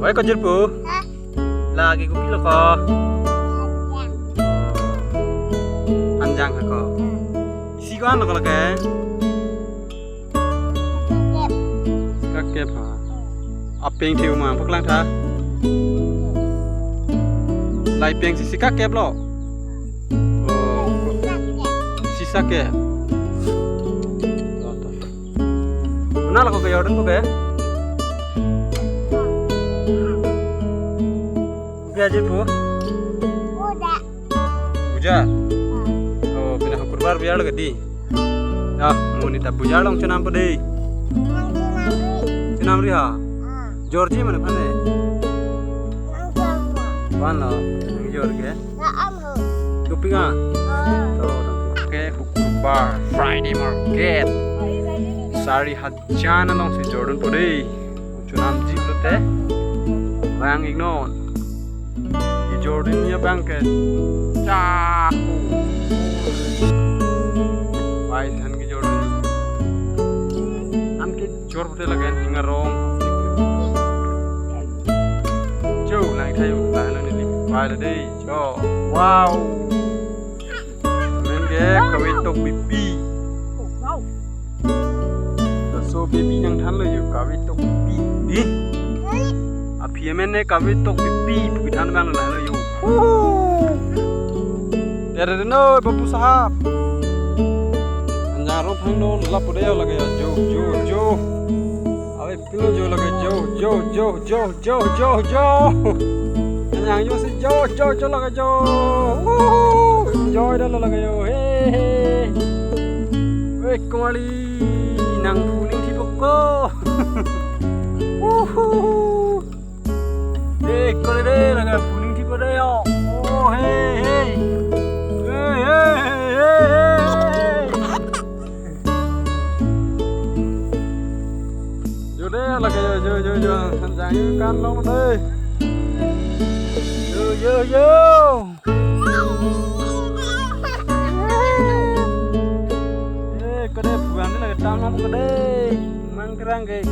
Oi kau jerpu? Lagi kopi lo kau. Panjang kau. Isi kau anu kalau ke? Kakek ha. Apa yang tiu mah? Paklang ta? Lai piang sisi kakek lo. Oh, sisa ke? Mana lah kau ke Jordan kau ke? Aja bu? Udah. Oh, pindah kurbar biar lagi di. Ah, mau nita bujar dong cenam pede. Cenam riha. Georgie mana pane? Mana? Georgie? Kupinga. Oke, kurbar Friday Market. Sari hajana dong si Jordan pede. Cenam jeep lo teh. Bang ignon. Jordannya bangket caku baik kan ke Jordan am ke jor putih lagi ngarong jauh lagi tayo lalu ini baik deh jo wow men ke kawitok bibi so bibi yang than le yu kawitok bibi di api emene kawitok bibi bukan bang lalu yu Dari no babu sahab. Anjaro phangno lapu deo lagi jo. Awe pilo jo lagi jo. Anjang yo si jo lagi jo. Enjoy dah lagi yo. Hey. Weh kembali nang puning di poko. Kali deh lagi puning di poko yo. Oh hey. Deh lagi yo jangan kan long deh yo kade bukan lagi tanam kade mang kerang ke